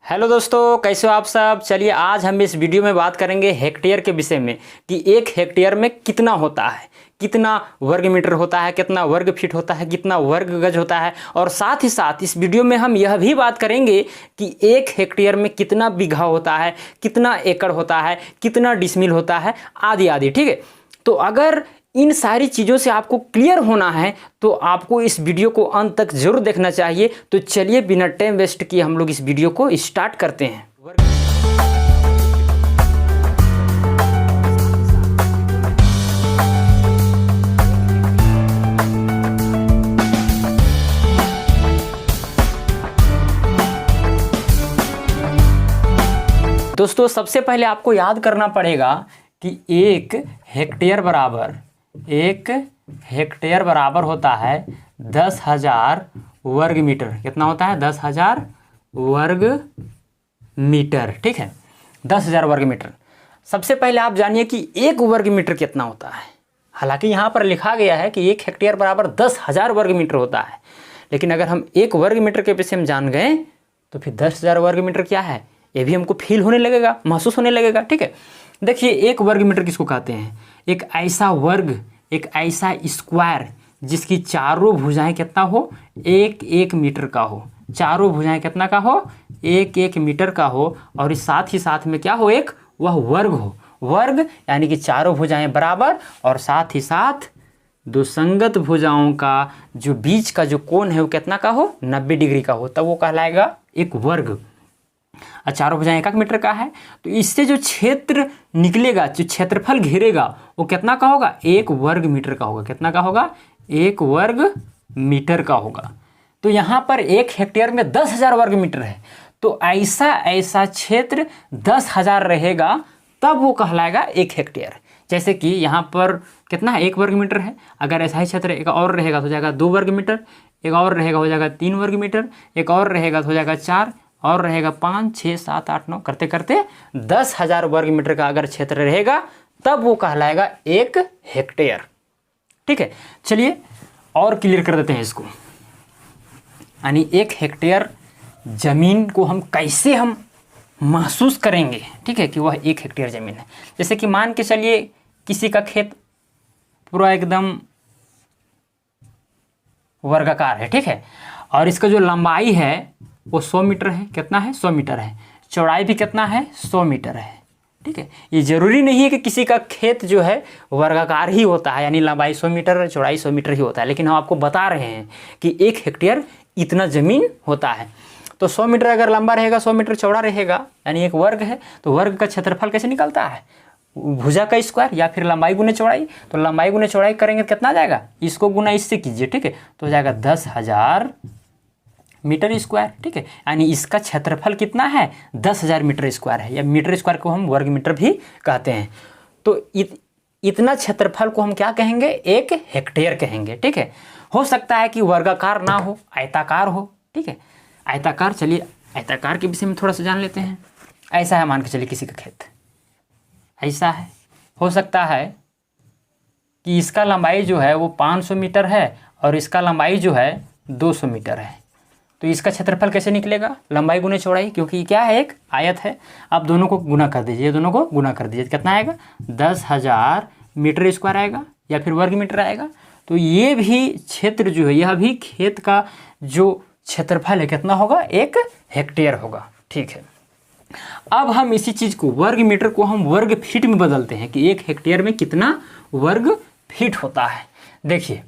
Hello दोस्तों, कैसे हो आप सब। चलिए आज हम इस वीडियो में बात करेंगे हेक्टेयर के विषय में कि एक हेक्टेयर में कितना होता है, कितना वर्ग मीटर होता है, कितना वर्ग फीट होता है, कितना वर्ग गज होता है। और साथ ही साथ इस वीडियो में हम यह भी बात करेंगे कि एक हेक्टेयर में कितना बीघा होता है, कितना एकड़ होता है, कितना डिसमिल होता है, आदि आदि। ठीक है, तो अगर इन सारी चीज़ों से आपको क्लियर होना है तो आपको इस वीडियो को अंत तक जरूर देखना चाहिए। तो चलिए बिना टाइम वेस्ट किए हम लोग इस वीडियो को स्टार्ट करते हैं। दोस्तों सबसे पहले आपको याद करना पड़ेगा कि एक हेक्टेयर बराबर होता है 10,000 वर्ग मीटर। कितना होता है? 10,000 वर्ग मीटर। ठीक है, 10,000 वर्ग मीटर। सबसे पहले आप जानिए कि एक वर्ग मीटर कितना होता है। हालांकि यहाँ पर लिखा गया है कि एक हेक्टेयर बराबर 10,000 वर्ग मीटर होता है, लेकिन अगर हम एक वर्ग मीटर के विषय में जान गए तो फिर 10,000 वर्ग मीटर क्या है ये भी हमको फील होने लगेगा, महसूस होने लगेगा। ठीक है, देखिए एक वर्ग मीटर किसको कहते हैं? एक ऐसा वर्ग, एक ऐसा स्क्वायर जिसकी चारों भुजाएं कितना हो? 1-1 मीटर का हो। चारों भुजाएं कितना का हो? 1-1 मीटर का हो। और इस साथ ही साथ में क्या हो? एक वह वर्ग हो। वर्ग यानी कि चारों भुजाएं बराबर और साथ ही साथ दो संगत भुजाओं का जो बीच का जो कोण है वो कितना का हो? 90 डिग्री का हो, तब वो कहलाएगा एक वर्ग। चारों भुजाएं 1-1 मीटर का है तो इससे जो क्षेत्र निकलेगा, जो क्षेत्रफल घेरेगा वो कितना का होगा? 1 वर्ग मीटर का होगा। कितना का होगा? 1 वर्ग मीटर का होगा। तो यहाँ पर एक हेक्टेयर में 10,000 वर्ग मीटर है, तो ऐसा क्षेत्र 10,000 रहेगा तब वो कहलाएगा एक हेक्टेयर। जैसे कि यहाँ पर कितना है? 1 वर्ग मीटर है। अगर ऐसा ही क्षेत्र एक और रहेगा तो हो जाएगा 2 वर्ग मीटर, एक और रहेगा हो जाएगा 3 वर्ग मीटर, एक और रहेगा तो हो जाएगा 4, और रहेगा 5, 6, 7, 8, 9 करते करते 10,000 वर्ग मीटर का अगर क्षेत्र रहेगा तब वो कहलाएगा एक हेक्टेयर। ठीक है, चलिए और क्लियर कर देते हैं इसको। यानी एक हेक्टेयर जमीन को हम कैसे महसूस करेंगे, ठीक है, कि वह एक हेक्टेयर जमीन है। जैसे कि मान के चलिए किसी का खेत पूरा एकदम वर्गाकार है, ठीक है, और इसका जो लंबाई है वो 100 मीटर है। कितना है? 100 मीटर है। चौड़ाई भी कितना है? 100 मीटर है। ठीक है, ये जरूरी नहीं है कि किसी का खेत जो है वर्गाकार ही होता है, यानी लंबाई 100 मीटर चौड़ाई 100 मीटर ही होता है, लेकिन हम आपको बता रहे हैं कि एक हेक्टेयर इतना जमीन होता है। तो 100 मीटर अगर लंबा रहेगा, 100 मीटर चौड़ा रहेगा, यानी एक वर्ग है, तो वर्ग का क्षेत्रफल कैसे निकलता है? भुजा का स्क्वायर या फिर लंबाई गुने चौड़ाई। तो लंबाई गुने चौड़ाई करेंगे कितना आ जाएगा? इसको गुना इससे कीजिए, ठीक है, तो हो जाएगा 10,000 मीटर स्क्वायर। ठीक है, यानी इसका क्षेत्रफल कितना है? 10,000 मीटर स्क्वायर है, या मीटर स्क्वायर को हम वर्ग मीटर भी कहते हैं। तो इतना क्षेत्रफल को हम क्या कहेंगे? एक हेक्टेयर कहेंगे। ठीक है, हो सकता है कि वर्गाकार ना हो, आयताकार हो। ठीक है, आयताकार, चलिए आयताकार के विषय में थोड़ा सा जान लेते हैं। ऐसा है, मान के चलिए किसी का खेत ऐसा है, हो सकता है कि इसका लंबाई जो है वो 500 मीटर है और इसका लंबाई जो है 200 मीटर है। तो इसका क्षेत्रफल कैसे निकलेगा? लंबाई गुने चौड़ाई, क्योंकि क्या है? एक आयत है। आप दोनों को गुना कर दीजिए, दोनों को गुना कर दीजिए, कितना आएगा? 10,000 मीटर स्क्वायर आएगा या फिर वर्ग मीटर आएगा। तो ये भी क्षेत्र जो है, यह भी खेत का जो क्षेत्रफल है कितना होगा? एक हेक्टेयर होगा। ठीक है, अब हम इसी चीज़ को वर्ग मीटर को हम वर्ग फीट में बदलते हैं कि एक हेक्टेयर में कितना वर्ग फीट होता है। देखिए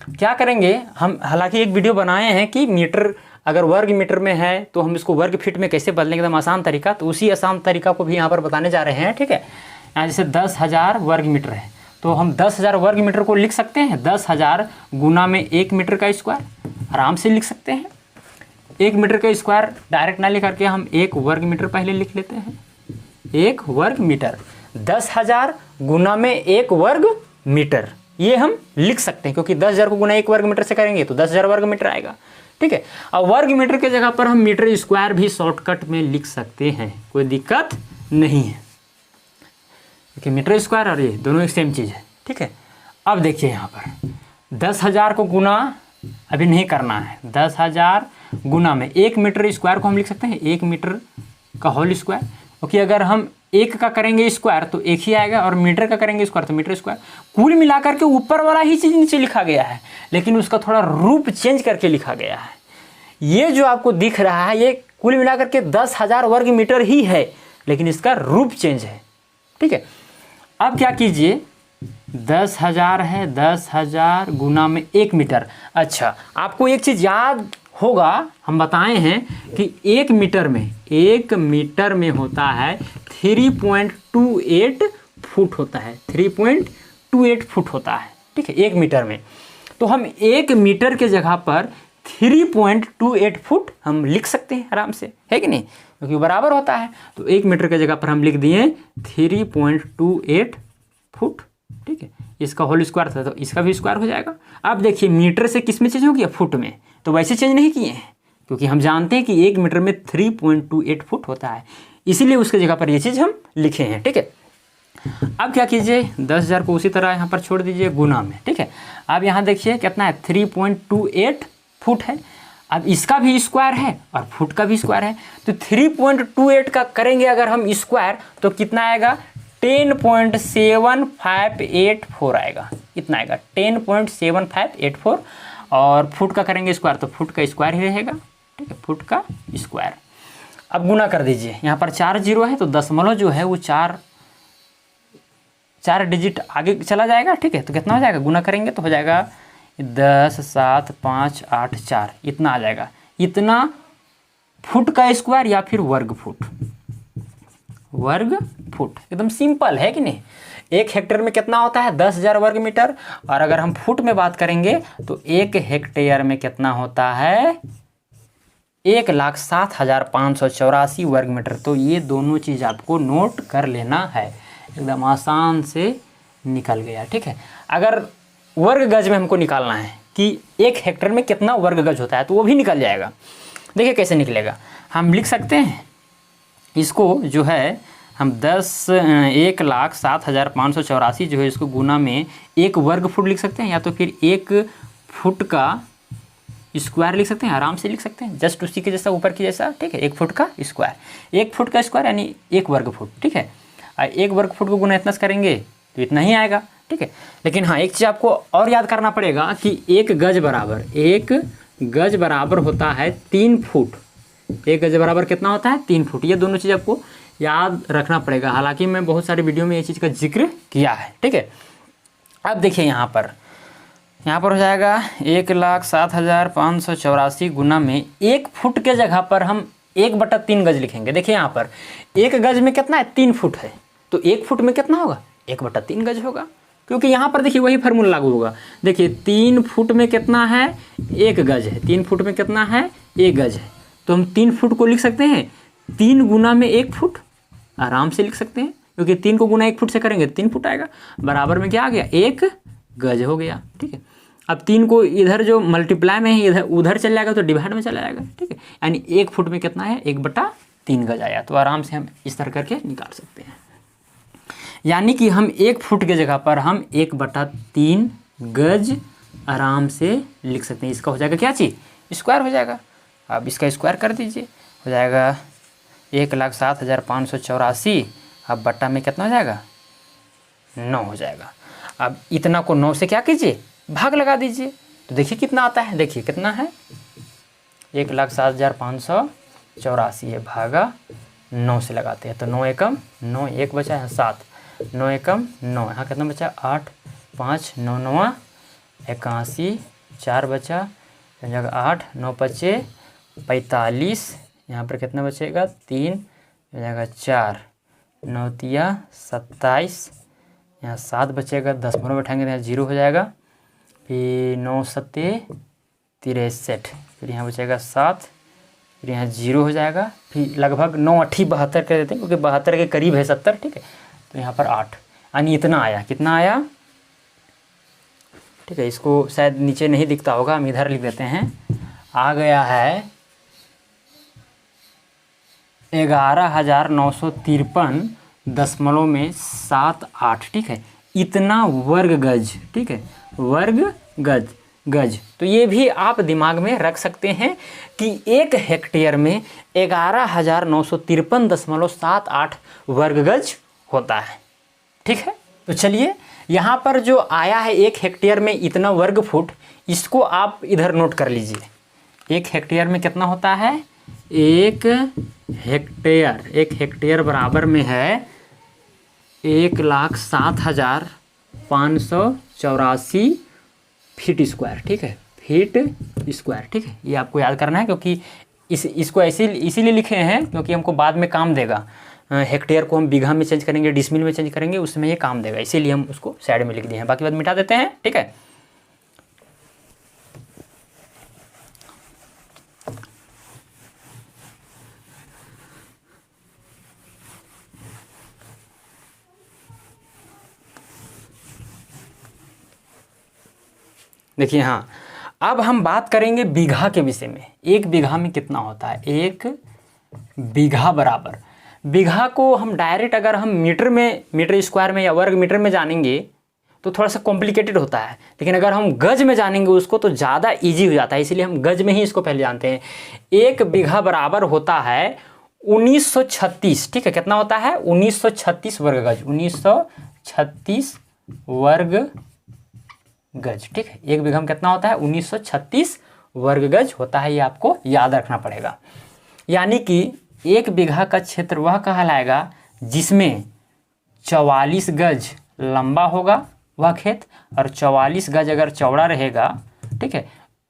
क्या करेंगे हम, हालांकि एक वीडियो बनाए हैं कि मीटर अगर वर्ग मीटर में है तो हम इसको वर्ग फीट में कैसे बदलेंगे, एकदम आसान तरीका। तो उसी आसान तरीका को भी यहाँ पर बताने जा रहे हैं। ठीक है, यहाँ जैसे 10,000 वर्ग मीटर है तो हम 10,000 वर्ग मीटर को लिख सकते हैं 10,000 गुना में 1 मीटर का स्क्वायर, आराम से लिख सकते हैं। 1 मीटर का स्क्वायर डायरेक्ट ना लिख करके हम 1 वर्ग मीटर पहले लिख लेते हैं। 1 वर्ग मीटर, 10,000 गुना में 1 वर्ग मीटर, ये हम लिख सकते हैं, क्योंकि 10,000 को गुना 1 वर्ग मीटर से करेंगे तो 10,000 वर्ग मीटर आएगा। ठीक है, अब वर्ग मीटर के जगह पर हम मीटर स्क्वायर भी शॉर्टकट में लिख सकते हैं, कोई दिक्कत नहीं है, क्योंकि मीटर स्क्वायर और ये दोनों एक सेम चीज़ है। ठीक है, अब देखिए यहाँ पर 10,000 को गुना अभी नहीं करना है, 10,000 गुना में 1 मीटर स्क्वायर को हम लिख सकते हैं 1 मीटर का होल स्क्वायर, क्योंकि अगर हम 1 का करेंगे स्क्वायर तो 1 ही आएगा और मीटर का करेंगे स्क्वायर तो मीटर स्क्वायर। कुल मिलाकर के ऊपर वाला ही चीज़ नीचे लिखा गया है, लेकिन उसका थोड़ा रूप चेंज करके लिखा गया है। ये जो आपको दिख रहा है ये कुल मिलाकर के 10,000 वर्ग मीटर ही है, लेकिन इसका रूप चेंज है। ठीक है, अब क्या कीजिए, 10,000 है, 10,000 गुना में 1 मीटर। अच्छा, आपको एक चीज़ याद होगा, हम बताए हैं कि 1 मीटर में होता है 3.28 फुट होता है, 3.28 फुट होता है। ठीक है, 1 मीटर में, तो हम 1 मीटर के जगह पर 3.28 फुट हम लिख सकते हैं आराम से, है कि नहीं, क्योंकि बराबर होता है। तो 1 मीटर के जगह पर हम लिख दिए 3.28 फुट। ठीक है, इसका होल स्क्वायर था तो इसका भी स्क्वायर हो जाएगा। अब देखिए मीटर से किस में चेंज हो गया, फुट में, तो वैसे चेंज नहीं किए हैं, क्योंकि हम जानते हैं कि 1 मीटर में 3.28 फुट होता है, इसीलिए उसके जगह पर ये चीज़ हम लिखे हैं। ठीक है, अब क्या कीजिए, 10,000 को उसी तरह यहाँ पर छोड़ दीजिए गुना में। ठीक है, अब यहाँ देखिए कितना है, 3.28 फुट है। अब इसका भी स्क्वायर है और फुट का भी स्क्वायर है, तो 3.28 का करेंगे अगर हम स्क्वायर तो कितना आएगा, 10.7584 आएगा, इतना आएगा 10.7584। और फुट का करेंगे स्क्वायर तो फुट का स्क्वायर ही रहेगा। ठीक है, फुट का स्क्वायर। अब गुना कर दीजिए, यहाँ पर 4 जीरो है तो दशमलव जो है वो 4 डिजिट आगे चला जाएगा। ठीक है, तो कितना हो जाएगा, गुना करेंगे तो हो जाएगा 10, 7, 5, 8, 4, इतना आ जाएगा। इतना फुट का स्क्वायर या फिर वर्ग फुट, एकदम सिंपल है कि नहीं। 1 हेक्टेयर में कितना होता है, 10,000 वर्ग मीटर, और अगर हम फुट में बात करेंगे तो 1 हेक्टेयर में कितना होता है, 1,07,584 वर्ग मीटर। तो ये दोनों चीज़ आपको नोट कर लेना है, एकदम आसान से निकल गया। ठीक है, अगर वर्ग गज में हमको निकालना है कि 1 हेक्टेयर में कितना वर्ग गज होता है तो वो भी निकल जाएगा। देखिए कैसे निकलेगा, हम लिख सकते हैं इसको, जो है हम 1,07,584 जो है इसको गुना में 1 वर्ग फुट लिख सकते हैं, या तो फिर 1 फुट का स्क्वायर लिख सकते हैं, आराम से लिख सकते हैं, जस्ट उसी के जैसा ऊपर की जैसा। ठीक है, 1 फुट का स्क्वायर, 1 फुट का स्क्वायर यानी 1 वर्ग फुट। ठीक है, 1 वर्ग फुट को गुना इतना से करेंगे तो इतना ही आएगा। ठीक है, लेकिन हाँ एक चीज़ आपको और याद करना पड़ेगा कि 1 गज बराबर होता है 3 फुट। 1 गज बराबर कितना होता है, 3 फुट। ये दोनों चीज़ आपको याद रखना पड़ेगा, हालांकि मैं बहुत सारे वीडियो में ये चीज़ का जिक्र किया है। ठीक है, अब देखिए यहाँ पर हो जाएगा 1,07,584 गुना में 1 फुट के जगह पर हम 1/3 गज लिखेंगे। देखिए यहाँ पर 1 गज में कितना है, 3 फुट है, तो 1 फुट में कितना होगा, 1/3 गज होगा, क्योंकि यहाँ पर देखिए वही फार्मूला लागू होगा। देखिए 3 फुट में कितना है, 1 गज है, 3 फुट में कितना है, 1 गज है, तो हम 3 फुट को लिख सकते हैं 3 गुना में 1 फुट, आराम से लिख सकते हैं, क्योंकि 3 को गुना 1 फुट से करेंगे 3 फुट आएगा, बराबर में क्या आ गया, 1 गज हो गया। ठीक है, अब 3 को इधर जो मल्टीप्लाई में है इधर उधर चल जाएगा तो डिवाइड में चला जाएगा। ठीक है, यानी 1 फुट में कितना है, 1/3 गज आया, तो आराम से हम इस तरह करके निकाल सकते हैं। यानी कि हम 1 फुट के जगह पर हम 1/3 गज आराम से लिख सकते हैं। इसका हो जाएगा क्या चीज़, स्क्वायर हो जाएगा। अब इसका स्क्वायर कर दीजिए, हो जाएगा 1,07,584, अब बट्टा में कितना हो जाएगा, 9 हो जाएगा। अब इतना को 9 से क्या कीजिए, भाग लगा दीजिए, तो देखिए कितना आता है, देखिए कितना है, 1,07,584 है, भागा 9 से लगाते हैं तो 9 एकम 9, 1 बचा है 7, 9 एकम 9, यहाँ कितना बचा 8, 5, 9 9 81, 4 बचा, जगह 8, 9 बचे 45, यहाँ पर कितना बचेगा 3, जगह 4, 9 तिया 27, यहाँ 7 बचेगा, 10 मोड़ बैठाएंगे तो यहाँ 0 हो जाएगा, फिर 9 सत्ते 63, फिर यहाँ बचेगा 7, फिर यहाँ 0 हो जाएगा, फिर लगभग 9 8 72 कर देते हैं, क्योंकि 72 के करीब है 70। ठीक है, तो यहाँ पर 8, यानी इतना आया, कितना आया। ठीक है, इसको शायद नीचे नहीं दिखता होगा, हम इधर लिख देते हैं, आ गया है 11,953.78। ठीक है, इतना वर्ग गज। ठीक है, वर्ग गज गज। तो ये भी आप दिमाग में रख सकते हैं कि 1 हेक्टेयर में 11,953.78 वर्ग गज होता है। ठीक है, तो चलिए यहाँ पर जो आया है 1 हेक्टेयर में इतना वर्ग फुट, इसको आप इधर नोट कर लीजिए। 1 हेक्टेयर में कितना होता है? 1 हेक्टेयर बराबर में है 1,07,584 फीट स्क्वायर। ठीक है, फीट स्क्वायर। ठीक है, ये आपको याद करना है क्योंकि इसको इसीलिए लिखे हैं क्योंकि हमको बाद में काम देगा। हेक्टेयर को हम बीघा में चेंज करेंगे, डिसमिल में चेंज करेंगे, उसमें ये काम देगा, इसीलिए हम उसको साइड में लिख दिए हैं। बाकी बात मिटा देते हैं। ठीक है, देखिए हाँ, अब हम बात करेंगे बीघा के विषय में। 1 बीघा में कितना होता है? 1 बीघा बराबर, बीघा को हम डायरेक्ट अगर हम मीटर स्क्वायर में या वर्ग मीटर में जानेंगे तो थोड़ा सा कॉम्प्लिकेटेड होता है, लेकिन अगर हम गज में जानेंगे उसको तो ज़्यादा इजी हो जाता है, इसीलिए हम गज में ही इसको पहले जानते हैं। 1 बीघा बराबर होता है 1936। ठीक है, कितना होता है? 1936 वर्ग गज। 1936 वर्ग गज। ठीक है, 1 बीघा में कितना होता है? 1936 वर्ग गज होता है। ये आपको याद रखना पड़ेगा। यानी कि 1 बीघा का क्षेत्र वह कहलाएगा जिसमें 44 गज लंबा होगा वह खेत, और 44 गज अगर चौड़ा रहेगा, ठीक है,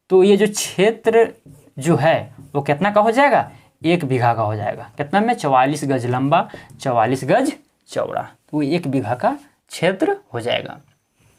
तो ये जो क्षेत्र जो है वो कितना का हो जाएगा? 1 बीघा का हो जाएगा। कितना में? 44 गज लंबा, 44 गज चौड़ा, तो 1 बीघा का क्षेत्र हो जाएगा।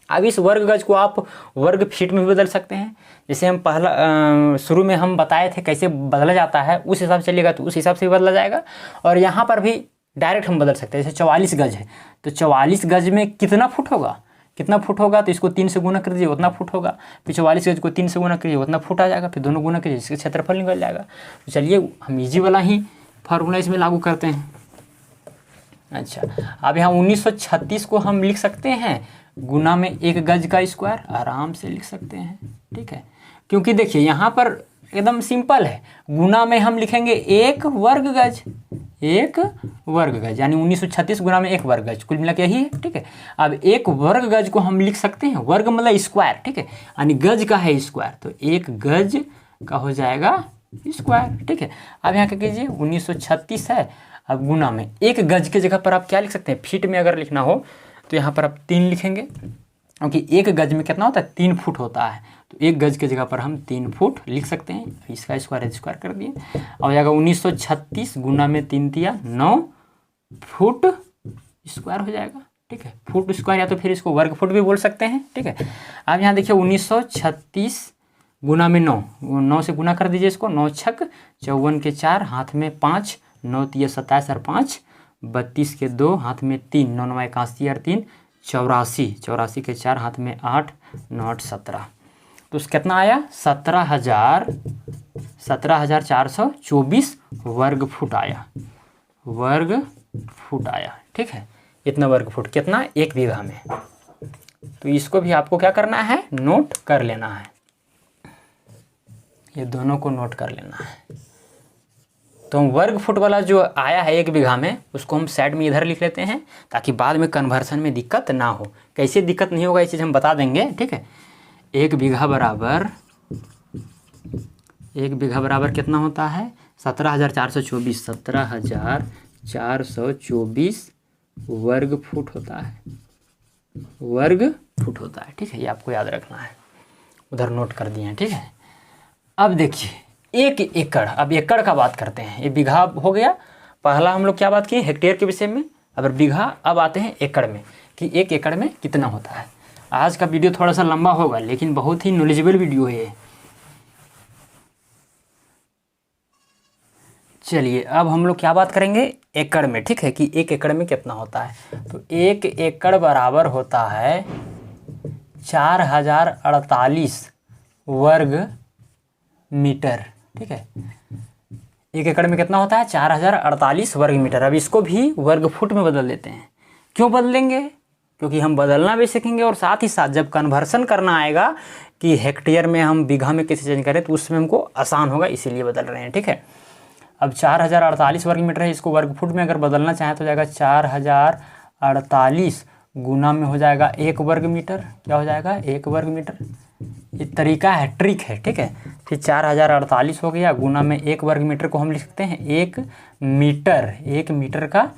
अब इस वर्ग गज को आप वर्ग फीट में भी बदल सकते हैं। जैसे हम पहला शुरू में हम बताए थे कैसे बदला जाता है, उस हिसाब से चलिएगा तो उस हिसाब से भी बदला जाएगा। और यहाँ पर भी डायरेक्ट हम बदल सकते हैं। जैसे 44 गज है तो 44 गज में कितना फुट होगा? कितना फुट होगा? तो इसको 3 से गुना कर दीजिए, उतना फुट होगा। फिर 44 गज को 3 से गुना करिए, उतना फुट आ जाएगा। फिर दोनों गुना करिए, इसका क्षेत्रफल निकल जाएगा। तो चलिए हम ईजी वाला ही फार्मूला इसमें लागू करते हैं। अच्छा, अब यहाँ 1936 को हम लिख सकते हैं गुना में 1 गज का स्क्वायर, आराम से लिख सकते हैं। ठीक है, क्योंकि देखिए यहाँ पर एकदम सिंपल है। गुना में हम लिखेंगे 1 वर्ग गज, 1 वर्ग गज, यानी 1936 गुना में 1 वर्ग गज, कुल मिला के यही है। ठीक है, अब 1 वर्ग गज को हम लिख सकते हैं, वर्ग मतलब स्क्वायर। ठीक है, यानी गज का है स्क्वायर, तो 1 गज का हो जाएगा स्क्वायर। ठीक है, अब यहाँ क्या कीजिए, 1936 है, अब गुना में 1 गज के जगह पर आप क्या लिख सकते हैं? फीट में अगर लिखना हो तो यहाँ पर आप 3 लिखेंगे, क्योंकि 1 गज में कितना होता है? 3 फुट होता है। तो 1 गज के जगह पर हम 3 फुट लिख सकते हैं। इसका स्क्वायर कर दिए, हो जाएगा 1936 गुना में 3 दिया 9 फुट स्क्वायर हो जाएगा। ठीक है, फुट स्क्वायर, या तो फिर इसको वर्ग फुट भी बोल सकते हैं। ठीक है, अब यहाँ देखिए 1936 गुना में 9 से गुना कर दीजिए इसको, 9 छक 54 के 4, हाथ में 5, 9 तिया 27 और 5 32 के 2, हाथ में 3, 9 9 81 और 3 84, 84 के 4, हाथ में 8, 9 8 17। तो कितना आया? 17,424 वर्ग फुट आया, वर्ग फुट आया। ठीक है, इतना वर्ग फुट कितना? 1 बीघा में। तो इसको भी आपको क्या करना है? नोट कर लेना है, ये दोनों को नोट कर लेना है। तो हम वर्ग फुट वाला जो आया है 1 बीघा में, उसको हम साइड में इधर लिख लेते हैं ताकि बाद में कन्वर्सन में दिक्कत ना हो। कैसे दिक्कत नहीं होगा ये चीज़ हम बता देंगे। ठीक है, 1 बीघा बराबर कितना होता है? 17,424, 17,424 वर्ग फुट होता है, वर्ग फुट होता है। ठीक है, ये आपको याद रखना है, उधर नोट कर दिए हैं। ठीक है, अब देखिए 1 एकड़, अब एकड़ का बात करते हैं। ये बीघा हो गया, पहला हम लोग क्या बात किए? हेक्टेयर के विषय में। अब बीघा, अब आते हैं एकड़ में कि 1 एकड़ में कितना होता है। आज का वीडियो थोड़ा सा लंबा होगा लेकिन बहुत ही नॉलेजेबल वीडियो है ये। चलिए अब हम लोग क्या बात करेंगे? एकड़ में। ठीक है, कि 1 एकड़ में कितना होता है। तो 1 एकड़ बराबर होता है 4048 वर्ग मीटर। ठीक है, 1 एकड़ में कितना होता है? 4048 वर्ग मीटर। अब इसको भी वर्ग फुट में बदल देते हैं। क्यों बदलेंगे? क्योंकि हम बदलना भी सीखेंगे और साथ ही साथ जब कन्वर्सन करना आएगा कि हेक्टेयर में हम बीघा में कैसे चेंज करें, तो उसमें हमको आसान होगा, इसीलिए बदल रहे हैं। ठीक है, अब 4048 वर्ग मीटर है, इसको वर्ग फुट में अगर बदलना चाहें तो जाएगा 4048 गुना में हो जाएगा 1 वर्ग मीटर। क्या हो जाएगा? 1 वर्ग मीटर। ये तरीका है, ट्रिक है। ठीक है, फिर 4048 हो गया, गुना में 1 वर्ग मीटर को हम लिख सकते हैं 1 मीटर, 1 मीटर का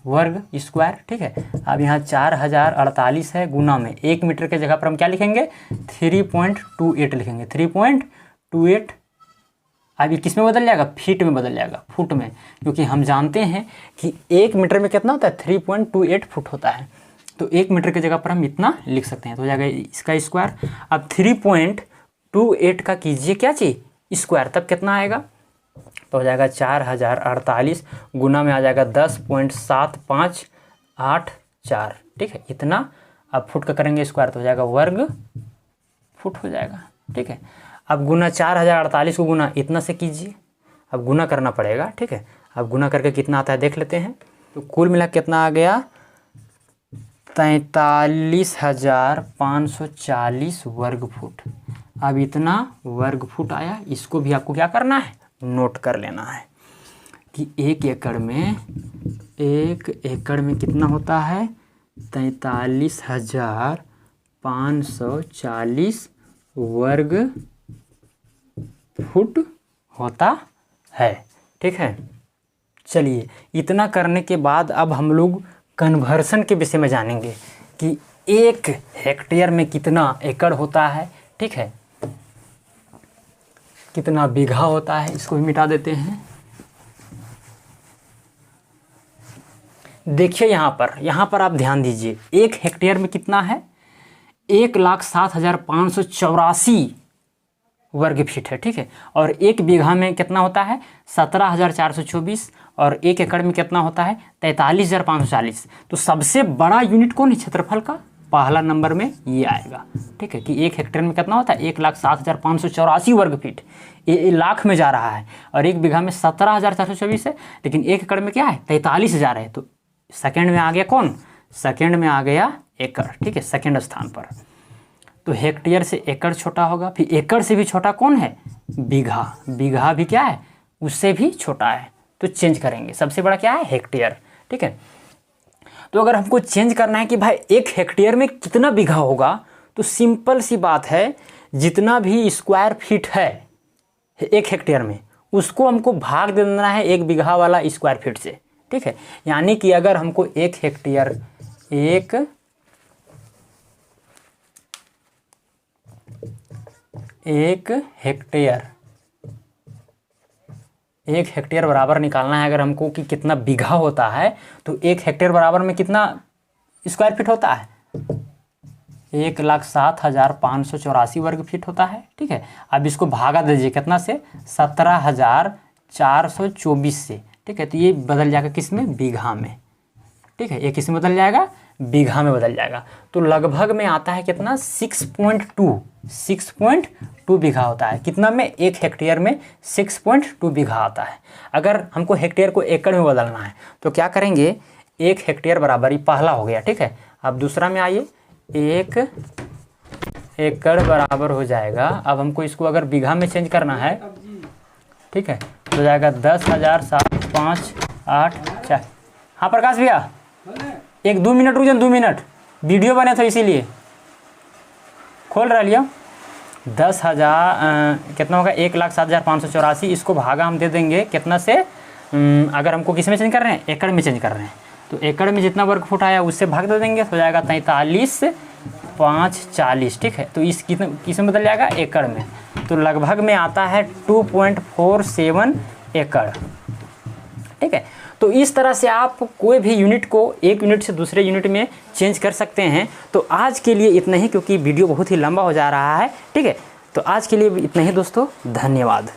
वर्ग स्क्वायर। ठीक है, अब यहाँ 4048 है, गुना में 1 मीटर के जगह पर हम क्या लिखेंगे? 3.28 लिखेंगे, 3.28। अब ये किस में बदल जाएगा? फीट में बदल जाएगा, फुट में, क्योंकि हम जानते हैं कि 1 मीटर में कितना होता है? 3.28 फुट होता है। तो 1 मीटर की जगह पर हम इतना लिख सकते हैं, तो हो जाएगा इसका स्क्वायर। अब 3.28 का कीजिए क्या चीज़? स्क्वायर, तब कितना आएगा? तो हो जाएगा 4048 गुना में आ जाएगा 10.7584। ठीक है, इतना। अब फुट का करेंगे स्क्वायर तो हो जाएगा वर्ग फुट हो जाएगा। ठीक है, अब गुना 4048 को गुना इतना से कीजिए, अब गुना करना पड़ेगा। ठीक है, अब गुना करके कितना आता है देख लेते हैं। तो कुल मिला कितना आ गया? 43,540 वर्ग फुट। अब इतना वर्ग फुट आया, इसको भी आपको क्या करना है? नोट कर लेना है कि 1 एकड़ में कितना होता है? 43,540 वर्ग फुट होता है। ठीक है, चलिए, इतना करने के बाद अब हम लोग कन्वर्सन के विषय में जानेंगे कि 1 हेक्टेयर में कितना एकड़ होता है। ठीक है, कितना बीघा होता है, इसको भी मिटा देते हैं। देखिए यहाँ पर आप ध्यान दीजिए, 1 हेक्टेयर में कितना है? 1,07,584 वर्ग फीट है। ठीक है, और 1 बीघा में कितना होता है? 17,424। और 1 एकड़ में कितना होता है? 43,540। तो सबसे बड़ा यूनिट कौन है क्षेत्रफल का? पहला नंबर में ये आएगा। ठीक है, कि 1 हेक्टेयर में कितना होता है? 1,07,584 वर्ग फीट। ये लाख में जा रहा है, और 1 बीघा में 17,424 है, लेकिन 1 एकड़ में क्या है? 43,000 है। तो सेकेंड में आ गया कौन? सेकेंड में आ गया एकड़। ठीक है, सेकेंड स्थान पर। तो हेक्टेयर से एकड़ छोटा होगा, फिर एकड़ से भी छोटा कौन है? बीघा। बीघा भी क्या है? उससे भी छोटा है। तो चेंज करेंगे, सबसे बड़ा क्या है? हेक्टेयर। ठीक है, तो अगर हमको चेंज करना है कि भाई 1 हेक्टेयर में कितना बीघा होगा, तो सिंपल सी बात है, जितना भी स्क्वायर फीट है 1 हेक्टेयर में, उसको हमको भाग दे देना है 1 बीघा वाला स्क्वायर फीट से। ठीक है, यानी कि अगर हमको 1 हेक्टेयर 1 हेक्टेयर बराबर निकालना है अगर हमको कि कितना बीघा होता है, तो 1 हेक्टेयर बराबर में कितना स्क्वायर फीट होता है? 1,07,584 वर्ग फीट होता है। ठीक है, अब इसको भागा दीजिए कितना से? 17,424 से। ठीक है, तो ये बदल जाएगा किस में? बीघा में। ठीक है, ये किस में बदल जाएगा? बीघा में बदल जाएगा। तो लगभग में आता है कितना? 6.2 बीघा होता है। कितना में? 1 हेक्टेयर में 6.2 बीघा आता है। अगर हमको हेक्टेयर को एकड़ में बदलना है तो क्या करेंगे? 1 हेक्टेयर बराबर, ये पहला हो गया। ठीक है, अब दूसरा में आइए, 1 एकड़ बराबर हो जाएगा। अब हमको इसको अगर बीघा में चेंज करना है, ठीक है, हो जाएगा 10,758 हाँ प्रकाश भैया, 1-2 मिनट रुक जाए, 2 मिनट वीडियो बने था इसीलिए खोल रहा लिया। 10,000 कितना होगा? 1,07,584। इसको भागा हम दे देंगे कितना से? अगर हमको किस में चेंज कर रहे हैं? एकड़ में चेंज कर रहे हैं, तो एकड़ में जितना वर्ग फुट आया उससे भाग दे देंगे, तो हो जाएगा 43,540। ठीक है, तो इस किस में बदल जाएगा? एकड़ में। तो लगभग में आता है 2.47 एकड़। ठीक है, तो इस तरह से आप कोई भी यूनिट को 1 यूनिट से दूसरे यूनिट में चेंज कर सकते हैं। तो आज के लिए इतना ही, क्योंकि वीडियो बहुत ही लंबा हो जा रहा है। ठीक है, तो आज के लिए इतना ही दोस्तों, धन्यवाद।